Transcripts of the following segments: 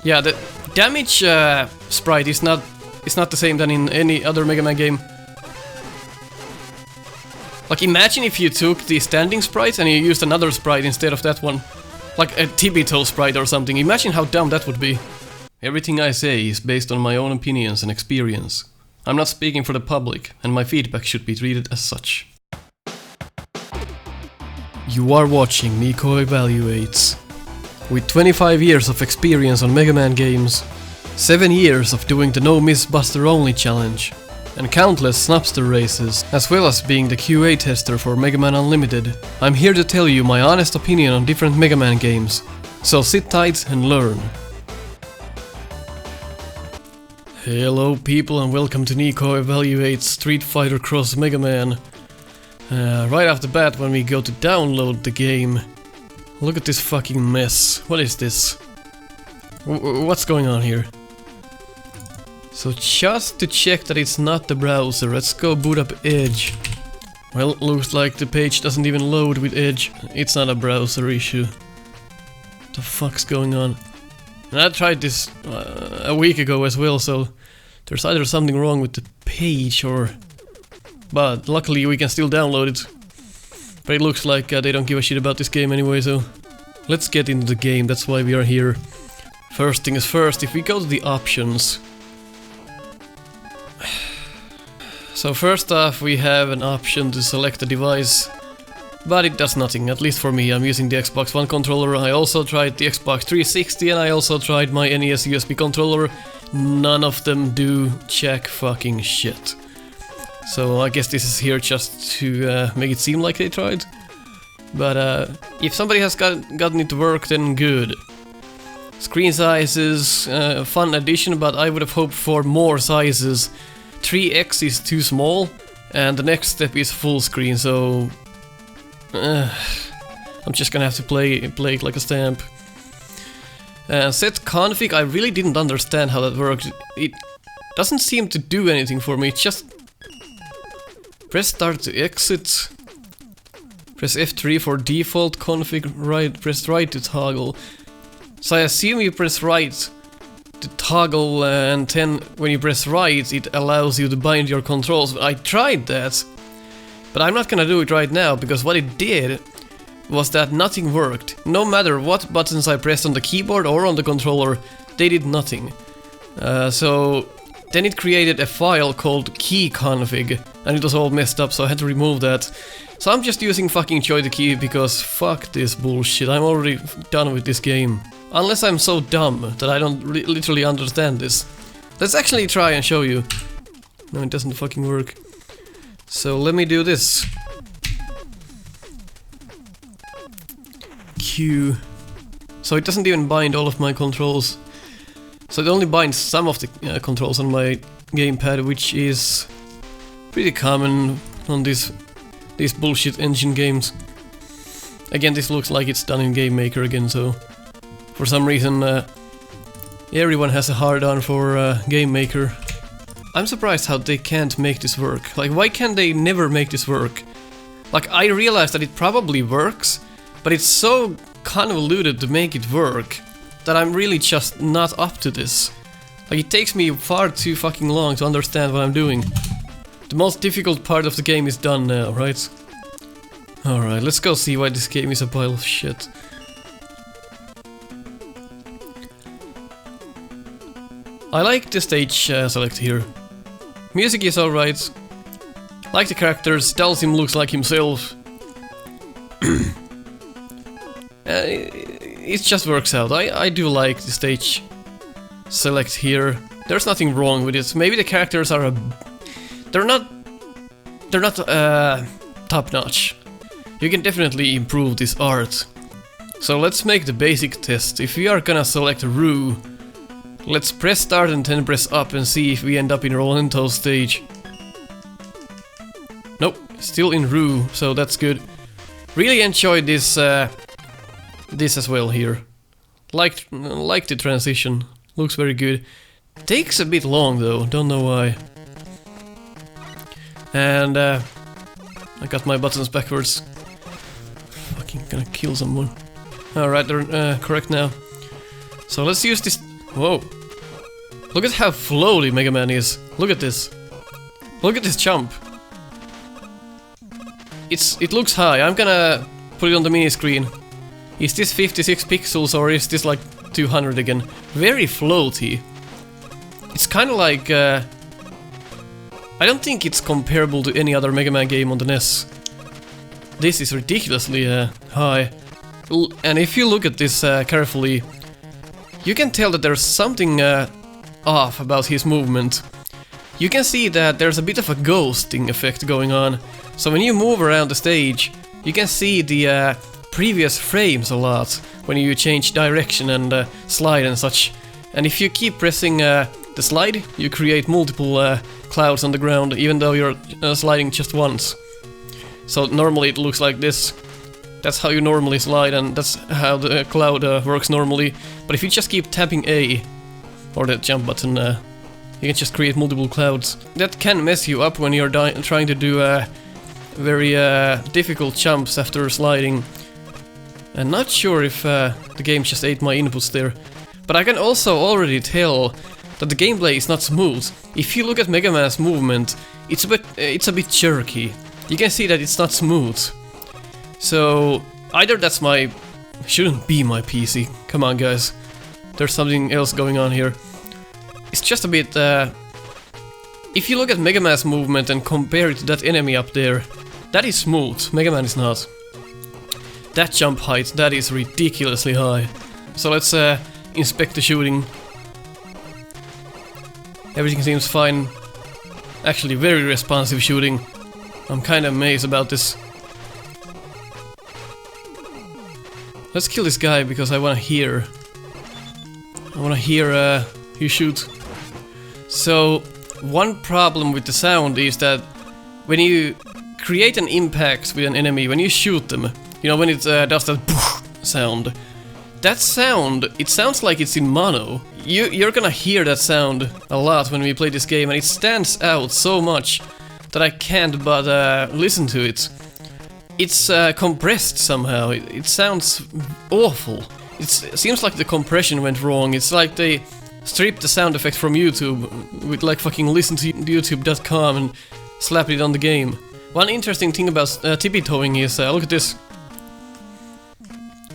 Yeah, the damage sprite is not the same than in any other Mega Man game. Like, imagine if you took the standing sprite and you used another sprite instead of that one. Like a Tibito sprite or something. Imagine how dumb that would be. Everything I say is based on my own opinions and experience. I'm not speaking for the public, and my feedback should be treated as such. You are watching Nico Evaluates. With 25 years of experience on Mega Man games, 7 years of doing the No Miss Buster Only challenge, and countless Snupster Races, as well as being the QA tester for Mega Man Unlimited, I'm here to tell you my honest opinion on different Mega Man games. So sit tight and learn. Hello people and welcome to Nico Evaluates Street Fighter Cross Mega Man. Right off the bat, when we go to download the game, look at this fucking mess. What is this? What's going on here? So just to check that it's not the browser, let's go boot up Edge. Well, looks like the page doesn't even load with Edge. It's not a browser issue. What the fuck's going on? And I tried this a week ago as well, so there's either something wrong with the page or... But luckily we can still download it. But it looks like they don't give a shit about this game anyway, so... Let's get into the game, that's why we are here. First thing is first, if we go to the options... So first off we have an option to select a device. But it does nothing, at least for me. I'm using the Xbox One controller. I also tried the Xbox 360 and I also tried my NES USB controller. None of them do jack fucking shit. So I guess this is here just to make it seem like they tried. But if somebody has gotten it to work, then good. Screen sizes, fun addition, but I would have hoped for more sizes. 3x is too small, and the next step is full screen, so... I'm just gonna have to play it like a stamp. Set config, I really didn't understand how that worked. It doesn't seem to do anything for me, it's just... Press start to exit. Press F3 for default config, right, press right to toggle. So I assume you press right to toggle, and then when you press right it allows you to bind your controls. I tried that, but I'm not gonna do it right now, because what it did was that nothing worked. No matter what buttons I pressed on the keyboard or on the controller, they did nothing. So then it created a file called keyconfig, and it was all messed up, so I had to remove that. So I'm just using fucking Joy the Key, because fuck this bullshit, I'm already done with this game. Unless I'm so dumb that I don't literally understand this. Let's actually try and show you. No, it doesn't fucking work. So let me do this. Q. So it doesn't even bind all of my controls. So it only binds some of the controls on my gamepad, which is pretty common on these bullshit engine games. Again, this looks like it's done in Game Maker again, so... For some reason, everyone has a hard-on for Game Maker. I'm surprised how they can't make this work. Like, why can't they never make this work? Like, I realize that it probably works, but it's so convoluted to make it work that I'm really just not up to this. Like, it takes me far too fucking long to understand what I'm doing. The most difficult part of the game is done now, right? Alright, let's go see why this game is a pile of shit. I like the stage select here. Music is alright. Like the characters, Dalsim looks like himself. It just works out. I do like the stage select here. There's nothing wrong with it. Maybe the characters are they're not top notch. You can definitely improve this art. So let's make the basic test. If we are gonna select Roo, let's press start and then press up and see if we end up in Rolento stage. Nope, still in Roo, so that's good. Really enjoyed this this as well here. Like the transition, looks very good. Takes a bit long though, don't know why. And I got my buttons backwards. Fucking gonna kill someone. Alright, they're correct now. So let's use this Whoa. Look at how floaty Mega Man is. Look at this. Look at this jump. It looks high. I'm gonna put it on the mini screen. Is this 56 pixels or is this like 200 again? Very floaty. It's kind of like... I don't think it's comparable to any other Mega Man game on the NES. This is ridiculously high. And if you look at this carefully, you can tell that there's something off about his movement. You can see that there's a bit of a ghosting effect going on. So when you move around the stage, you can see the previous frames a lot when you change direction and slide and such. And if you keep pressing the slide, you create multiple clouds on the ground, even though you're sliding just once. So normally it looks like this. That's how you normally slide, and that's how the cloud works normally. But if you just keep tapping A, or the jump button, you can just create multiple clouds. That can mess you up when you're trying to do very difficult jumps after sliding. I'm not sure if the game just ate my inputs there. But I can also already tell that the gameplay is not smooth. If you look at Mega Man's movement, it's a bit jerky. You can see that it's not smooth. So either that's my... shouldn't be my PC. Come on guys. There's something else going on here. It's just a bit... if you look at Mega Man's movement and compare it to that enemy up there, that is smooth. Mega Man is not. That jump height, that is ridiculously high. So let's inspect the shooting. Everything seems fine. Actually, very responsive shooting. I'm kinda amazed about this. Let's kill this guy because I wanna hear. You shoot. So, one problem with the sound is that when you create an impact with an enemy, when you shoot them, you know, when it does that sound, that sound, it sounds like it's in mono. You're gonna hear that sound a lot when we play this game, and it stands out so much that I can't but listen to it. It's compressed somehow. It sounds awful. It seems like the compression went wrong. It's like they stripped the sound effect from YouTube with like fucking listen to youtube.com and slapped it on the game. One interesting thing about tippy-toeing is, look at this.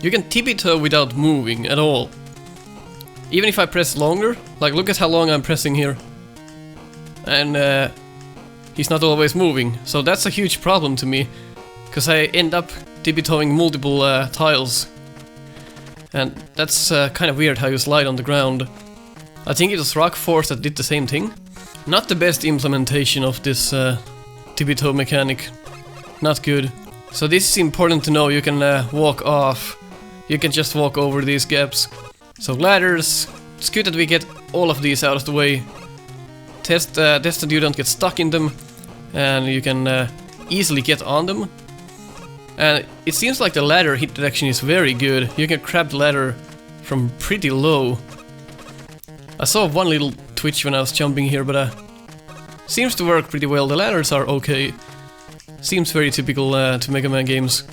You can tippy-toe without moving at all. Even if I press longer, like look at how long I'm pressing here. And he's not always moving, so that's a huge problem to me. Because I end up tippy-toeing multiple tiles. And that's kind of weird how you slide on the ground. I think it was Rock Force that did the same thing. Not the best implementation of this tippy-toe mechanic. Not good. So this is important to know. You can walk off. You can just walk over these gaps. So ladders. It's good that we get all of these out of the way. Test that you don't get stuck in them. And you can easily get on them. And it seems like the ladder hit detection is very good. You can grab the ladder from pretty low. I saw one little twitch when I was jumping here, but seems to work pretty well. The ladders are okay. Seems very typical to Mega Man games.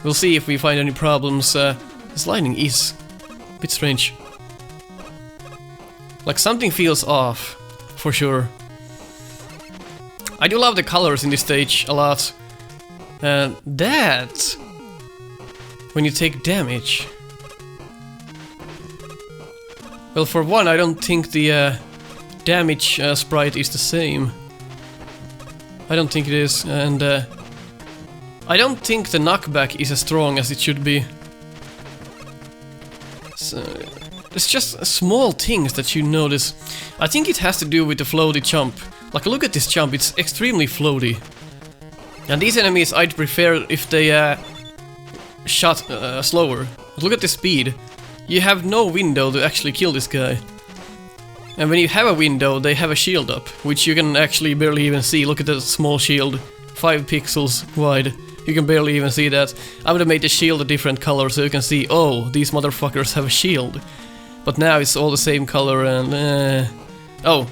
We'll see if we find any problems. This lighting is a bit strange. Like something feels off, for sure. I do love the colors in this stage a lot. And that... when you take damage... Well, for one, I don't think the damage sprite is the same. I don't think it is, and I don't think the knockback is as strong as it should be. So, it's just small things that you notice. I think it has to do with the floaty jump. Like, look at this jump, it's extremely floaty. And these enemies I'd prefer if they shot slower. But look at the speed. You have no window to actually kill this guy. And when you have a window, they have a shield up, which you can actually barely even see. Look at that small shield, 5 pixels wide. You can barely even see that. I would have made the shield a different color so you can see, oh, these motherfuckers have a shield. But now it's all the same color and... oh,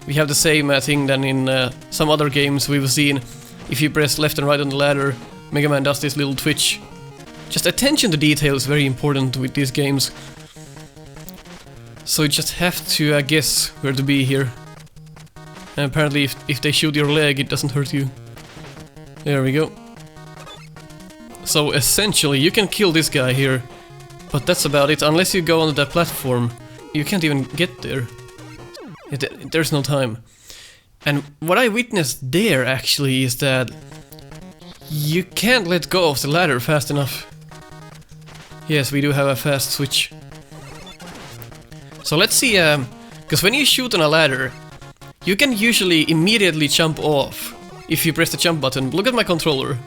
we have the same thing than in some other games we've seen. If you press left and right on the ladder, Mega Man does this little twitch. Just attention to detail is very important with these games. So you just have to guess where to be here. And apparently if they shoot your leg, it doesn't hurt you. There we go. So essentially you can kill this guy here, but that's about it. Unless you go on that platform, you can't even get there. There's no time. And what I witnessed there actually is that you can't let go of the ladder fast enough. Yes, we do have a fast switch. So let's see, because when you shoot on a ladder, you can usually immediately jump off if you press the jump button. Look at my controller.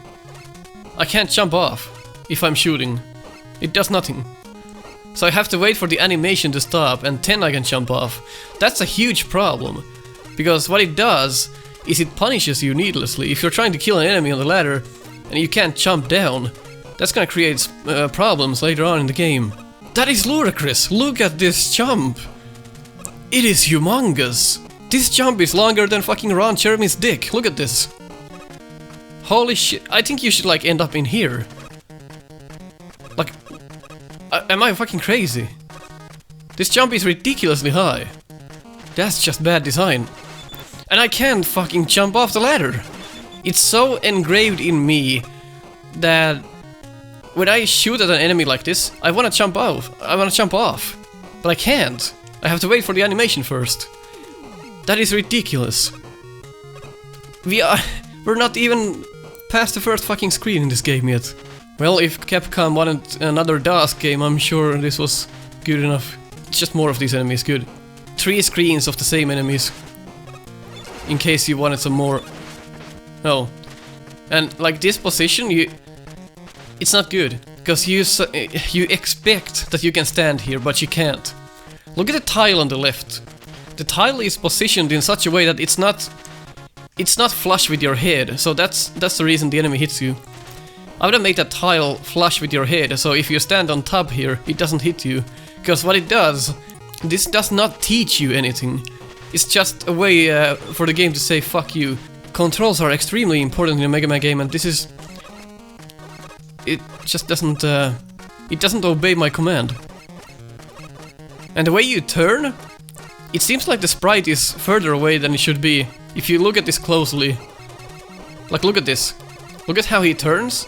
I can't jump off if I'm shooting. It does nothing. So I have to wait for the animation to stop and then I can jump off. That's a huge problem. Because what it does is it punishes you needlessly. If you're trying to kill an enemy on the ladder and you can't jump down, that's gonna create problems later on in the game. That is ludicrous! Look at this jump! It is humongous! This jump is longer than fucking Ron Jeremy's dick. Look at this. Holy shit. I think you should like end up in here. Like, am I fucking crazy? This jump is ridiculously high. That's just bad design. And I can't fucking jump off the ladder. It's so engraved in me that when I shoot at an enemy like this, I wanna jump off. But I can't. I have to wait for the animation first. That is ridiculous. We're not even past the first fucking screen in this game yet. Well, if Capcom wanted another DOS game, I'm sure this was good enough. It's just more of these enemies, good. 3 screens of the same enemies. In case you wanted some more. Oh. And like this position, it's not good. Because you expect that you can stand here, but you can't. Look at the tile on the left. The tile is positioned in such a way that it's not flush with your head, so that's the reason the enemy hits you. I would have made that tile flush with your head, so if you stand on top here, it doesn't hit you. Because what it does, this does not teach you anything. It's just a way for the game to say fuck you. Controls are extremely important in a Mega Man game, and this is... It just doesn't... it doesn't obey my command. And the way you turn, it seems like the sprite is further away than it should be. If you look at this closely, like look at this. Look at how he turns.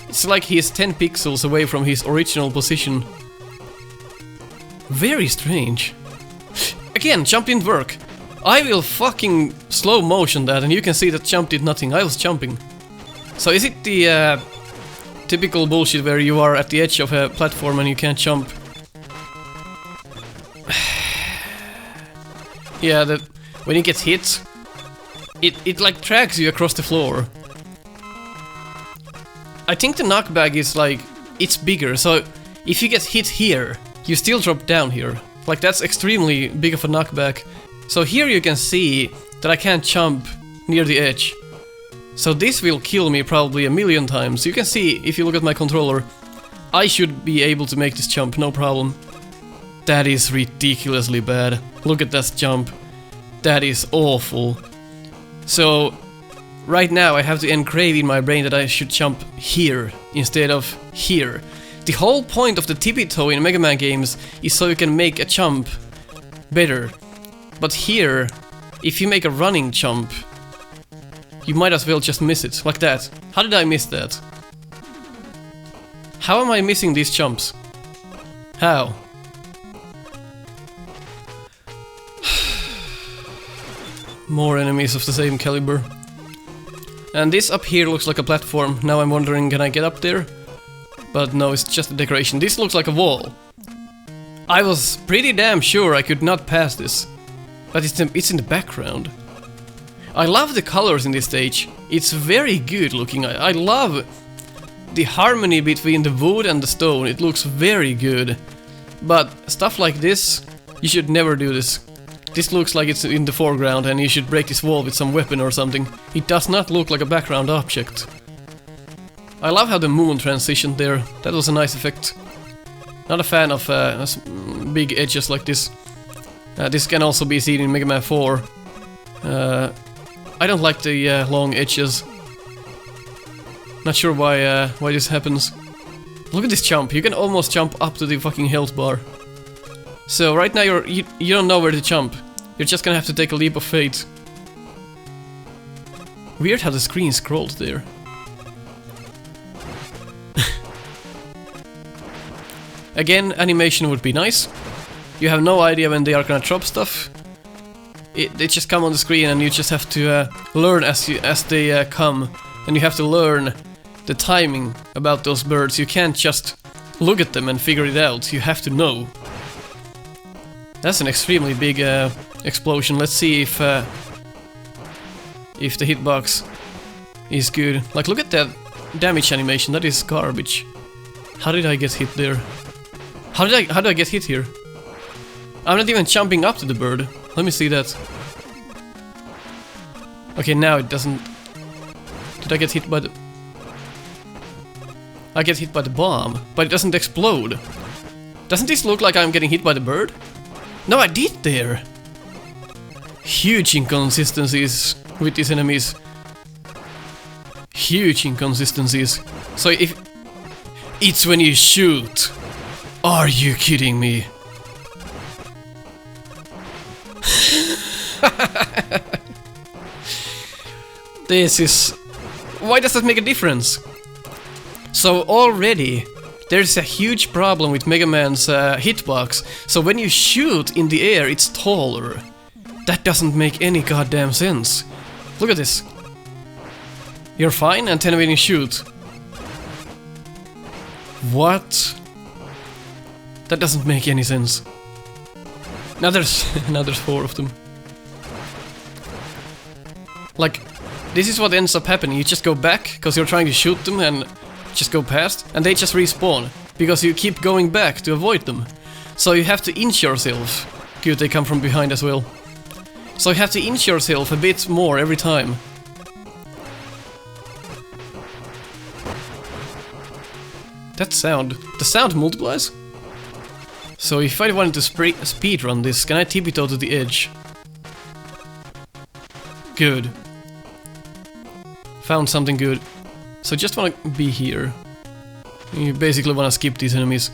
It's like he is 10 pixels away from his original position. Very strange. Again, jump didn't work. I will fucking slow motion that and you can see that jump did nothing. I was jumping. So is it the typical bullshit where you are at the edge of a platform and you can't jump? Yeah, that when it gets hit, it like drags you across the floor. I think the knockback is like, it's bigger, so if you get hit here, you still drop down here. Like that's extremely big of a knockback. So here you can see that I can't jump near the edge. So this will kill me probably 1,000,000 times. You can see, if you look at my controller, I should be able to make this jump, no problem. That is ridiculously bad. Look at that jump. That is awful. So, right now I have to engrave in my brain that I should jump here instead of here. The whole point of the tippy toe in Mega Man games is so you can make a jump better. But here, if you make a running jump, you might as well just miss it, like that. How did I miss that? How am I missing these jumps? How? More enemies of the same caliber. And this up here looks like a platform. Now I'm wondering, can I get up there? But no, it's just a decoration. This looks like a wall. I was pretty damn sure I could not pass this. But it's in the background. I love the colors in this stage. It's very good looking. I love the harmony between the wood and the stone. It looks very good. But stuff like this, you should never do this. This looks like it's in the foreground and you should break this wall with some weapon or something. It does not look like a background object. I love how the moon transitioned there. That was a nice effect. Not a fan of big edges like this. This can also be seen in Mega Man 4. I don't like the long edges. Not sure why this happens. Look at this jump. You can almost jump up to the fucking health bar. So right now you don't know where to jump. You're just gonna have to take a leap of faith. Weird how the screen scrolled there. Again, animation would be nice. You have no idea when they are gonna drop stuff. They just come on the screen and you just have to learn as they come. And you have to learn the timing about those birds. You can't just look at them and figure it out. You have to know. That's an extremely big explosion. Let's see if the hitbox is good. Like, look at that damage animation. That is garbage. How did I get hit there? How did I get hit here? I'm not even jumping up to the bird. Let me see that. Okay, now it doesn't... Did I get hit by the... I get hit by the bomb, but it doesn't explode. Doesn't this look like I'm getting hit by the bird? No, I did there! Huge inconsistencies with these enemies. Huge inconsistencies. So if... It's when you shoot. Are you kidding me? This is... Why does that make a difference? So already there's a huge problem with Mega Man's hitbox. So when you shoot in the air, it's taller. That doesn't make any goddamn sense. Look at this. You're fine, and then when you shoot. What? That doesn't make any sense. Now there's 4 of them. Like, this is what ends up happening. You just go back because you're trying to shoot them and just go past, and they just respawn because you keep going back to avoid them. So you have to inch yourself. Good, they come from behind as well. So you have to inch yourself a bit more every time. That sound. The sound multiplies? So if I wanted to speedrun this, can I tippy-toe to the edge? Good. Found something good. So just wanna be here. You basically wanna skip these enemies.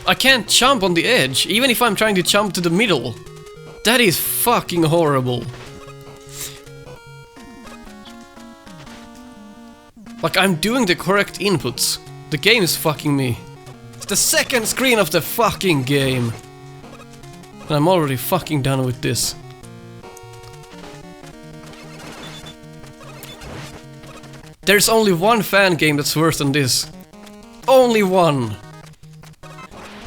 I can't jump on the edge, even if I'm trying to jump to the middle. That is fucking horrible. Like, I'm doing the correct inputs. The game is fucking me. It's the second screen of the fucking game. And I'm already fucking done with this. There's only one fan game that's worse than this. Only one!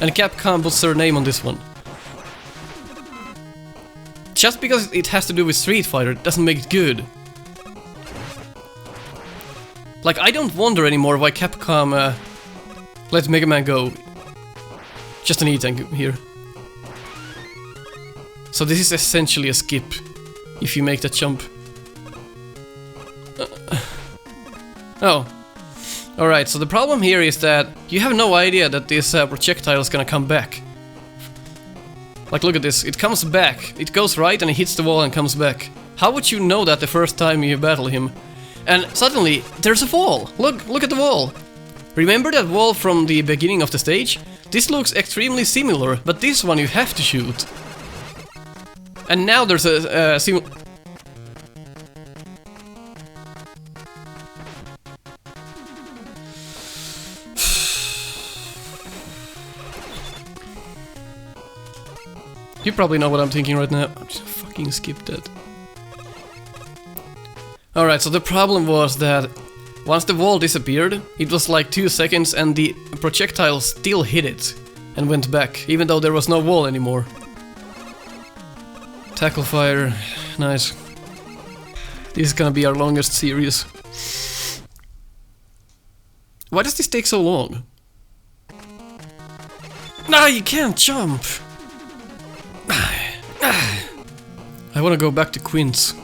And Capcom puts their name on this one. Just because it has to do with Street Fighter doesn't make it good. Like, I don't wonder anymore why Capcom let Mega Man go. Just an E-tank here. So this is essentially a skip, if you make that jump. Oh. Alright, so the problem here is that you have no idea that this projectile is gonna come back. Like, look at this, it comes back, it goes right and it hits the wall and comes back. How would you know that the first time you battle him? And suddenly, there's a wall! Look at the wall! Remember that wall from the beginning of the stage? This looks extremely similar, but this one you have to shoot. And now there's a You probably know what I'm thinking right now. I'm just fucking skip that. Alright, so the problem was that once the wall disappeared, it was like 2 seconds and the projectile still hit it and went back, even though there was no wall anymore. Tackle fire, nice. This is gonna be our longest series. Why does this take so long? Nah, you can't jump! I wanna go back to Quints.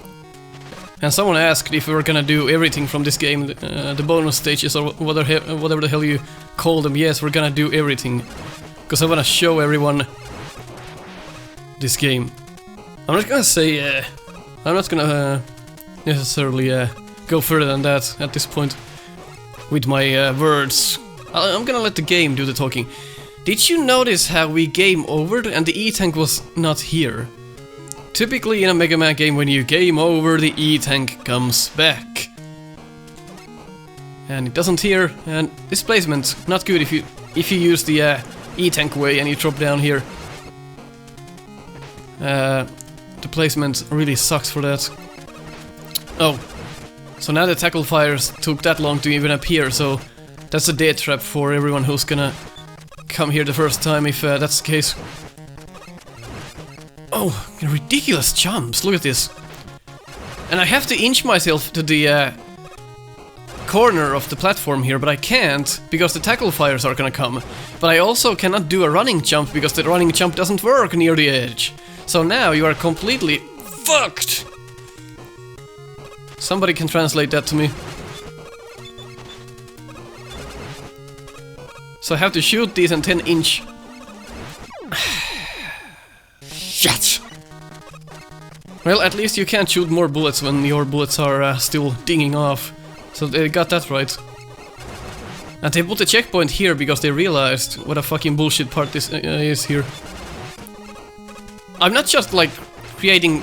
And someone asked if we were gonna do everything from this game, the bonus stages or whatever the hell you call them. Yes, we're gonna do everything. Because I wanna show everyone this game. I'm not gonna say, I'm not gonna necessarily go further than that at this point with my words. I'm gonna let the game do the talking. Did you notice how we game overed and the E-tank was not here? Typically in a Mega Man game, when you game over, the E-tank comes back. And it doesn't here, and this placement, not good if you use the E-tank way and you drop down here. The placement really sucks for that. Oh, so now the tackle fires took that long to even appear, so that's a death trap for everyone who's gonna come here the first time if that's the case. Oh, ridiculous jumps, look at this. And I have to inch myself to the corner of the platform here, but I can't because the tackle fires are gonna come. But I also cannot do a running jump because the running jump doesn't work near the edge. So now you are completely fucked. Somebody can translate that to me. So I have to shoot these in 10-inch. Shit! Well, at least you can't shoot more bullets when your bullets are still dinging off. So they got that right. And they put a checkpoint here because they realized what a fucking bullshit part this is here. I'm not just like creating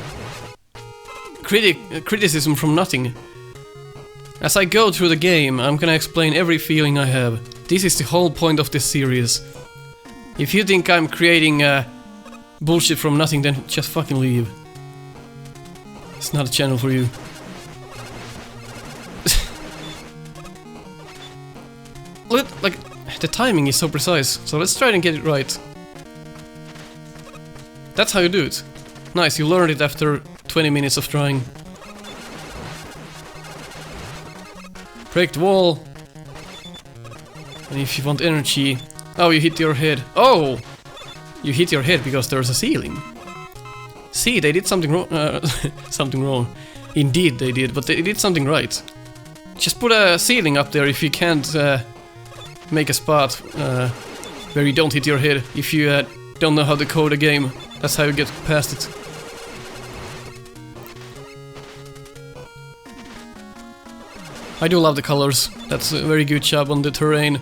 criticism from nothing. As I go through the game, I'm gonna explain every feeling I have. This is the whole point of this series. If you think I'm creating bullshit from nothing, then just fucking leave. It's not a channel for you. Look, like, the timing is so precise, so let's try and get it right. That's how you do it. Nice, you learned it after 20 minutes of trying. Break the wall. And if you want energy... Oh, you hit your head. Oh! You hit your head because there's a ceiling. See, they did something wrong. Something wrong. Indeed they did, but they did something right. Just put a ceiling up there if you can't make a spot where you don't hit your head. If you don't know how to code a game, that's how you get past it. I do love the colors. That's a very good job on the terrain.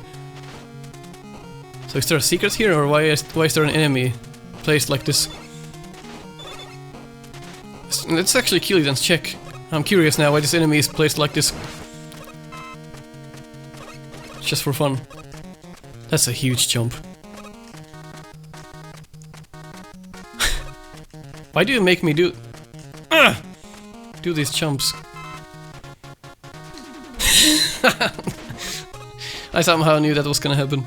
So is there a secret here, or why is there an enemy placed like this? Let's actually kill it and check. I'm curious now why this enemy is placed like this. Just for fun. That's a huge jump. Why do you make me do these jumps? I somehow knew that was gonna happen.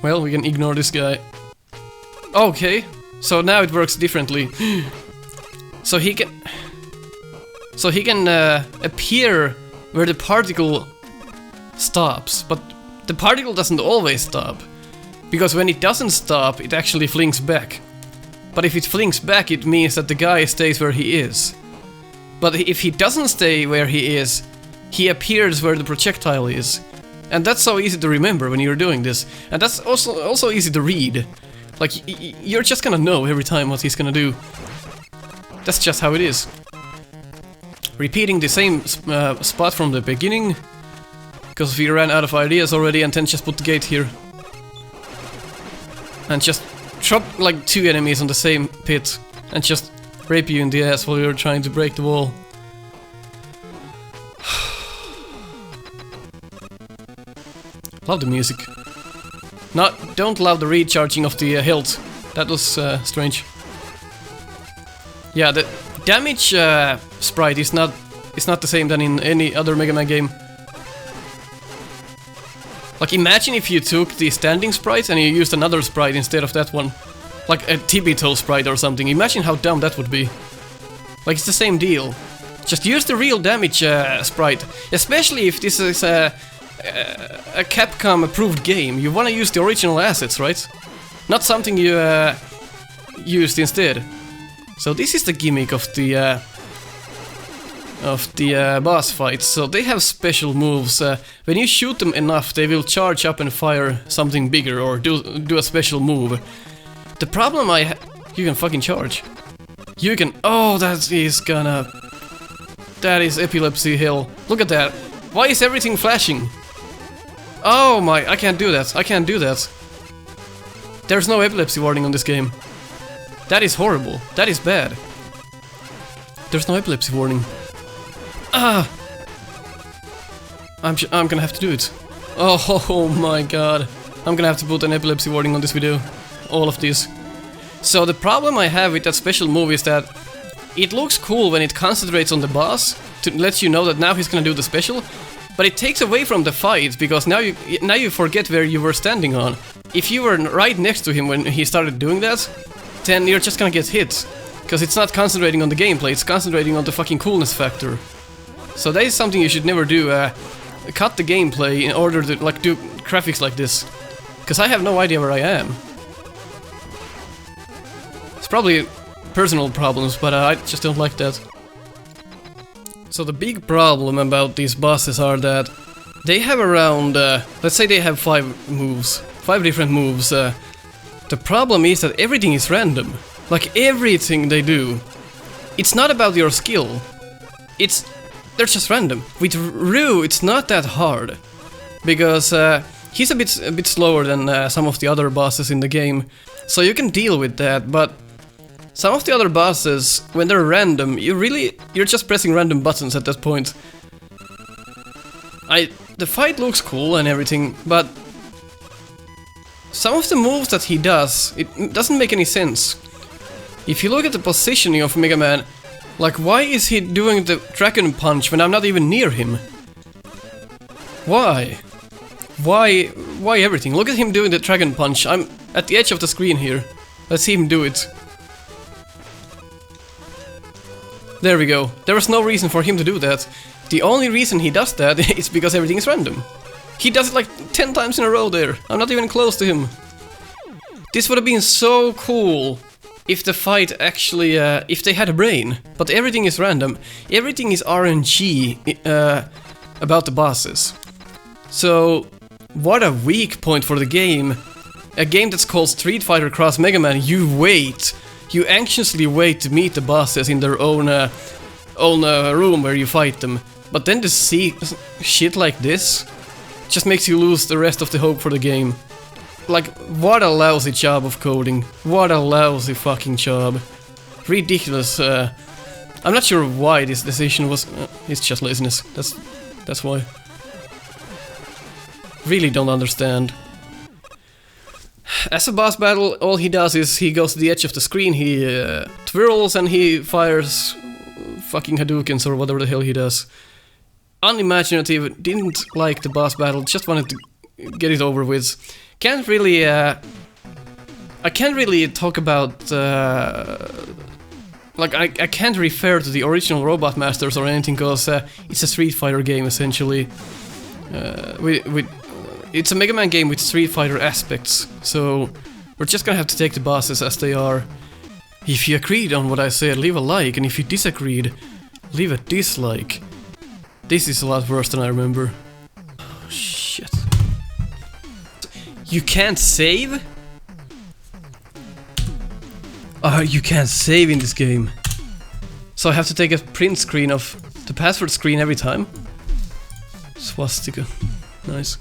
Well, we can ignore this guy. Okay, so now it works differently. So he can appear where the particle stops, but the particle doesn't always stop. Because when it doesn't stop, it actually flings back. But if it flings back, it means that the guy stays where he is. But if he doesn't stay where he is, he appears where the projectile is. And that's so easy to remember when you're doing this. And that's also easy to read. Like, you're just gonna know every time what he's gonna do. That's just how it is. Repeating the same spot from the beginning. Because we ran out of ideas already, and then just put the gate here. And just drop like 2 enemies on the same pit. And just rape you in the ass while you're trying to break the wall. Love the music. Don't love the recharging of the health. That was strange. Yeah, the damage sprite is not the same than in any other Mega Man game. Like, imagine if you took the standing sprite and you used another sprite instead of that one. Like a tippy-toe sprite or something. Imagine how dumb that would be. Like, it's the same deal. Just use the real damage sprite. Especially if this is a Capcom approved game. You wanna use the original assets, right? Not something you used instead. So this is the gimmick of the boss fights. So they have special moves. When you shoot them enough, they will charge up and fire something bigger or do a special move. The problem you can fucking charge. You can... Oh, that is epilepsy hell. Look at that. Why is everything flashing? Oh my, I can't do that. I can't do that. There's no epilepsy warning on this game. That is horrible. That is bad. There's no epilepsy warning. Ah! I'm gonna have to do it. Oh my god. I'm gonna have to put an epilepsy warning on this video. All of these. So the problem I have with that special move is that it looks cool when it concentrates on the boss to let you know that now he's gonna do the special, but it takes away from the fight because now you forget where you were standing on. If you were right next to him when he started doing that, then you're just gonna get hit. Because it's not concentrating on the gameplay, it's concentrating on the fucking coolness factor. So that is something you should never do, cut the gameplay in order to like do graphics like this. Because I have no idea where I am. It's probably personal problems, but I just don't like that. So the big problem about these bosses are that they have around, let's say they have 5 moves, 5 different moves. The problem is that everything is random. Like everything they do. It's not about your skill. They're just random. With Ryu, it's not that hard. Because he's a bit slower than some of the other bosses in the game. So you can deal with that, but some of the other bosses, when they're random, you're just pressing random buttons at that point. The fight looks cool and everything, but some of the moves that he does, it doesn't make any sense. If you look at the positioning of Mega Man, like why is he doing the Dragon Punch when I'm not even near him? Why? Why everything? Look at him doing the Dragon Punch. I'm at the edge of the screen here. Let's see him do it. There we go. There was no reason for him to do that. The only reason he does that is because everything is random. He does it like 10 times in a row there. I'm not even close to him. This would have been so cool if the fight actually, if they had a brain. But everything is random. Everything is RNG about the bosses. So, what a weak point for the game. A game that's called Street Fighter Cross Mega Man, you anxiously wait to meet the bosses in their own room where you fight them. But then to see shit like this just makes you lose the rest of the hope for the game. Like, what a lousy job of coding. What a lousy fucking job. Ridiculous. I'm not sure why this decision was... it's just laziness. That's why. Really don't understand. As a boss battle, all he does is he goes to the edge of the screen, he twirls and he fires fucking Hadoukens or whatever the hell he does. Unimaginative, didn't like the boss battle, just wanted to get it over with. Can't really, I can't really talk about, like, I can't refer to the original Robot Masters or anything, because it's a Street Fighter game, essentially. It's a Mega Man game with Street Fighter aspects, so we're just gonna have to take the bosses as they are. If you agreed on what I said, leave a like, and if you disagreed, leave a dislike. This is a lot worse than I remember. Oh, shit. You can't save? You can't save in this game. So I have to take a print screen of the password screen every time? Swastika. Nice.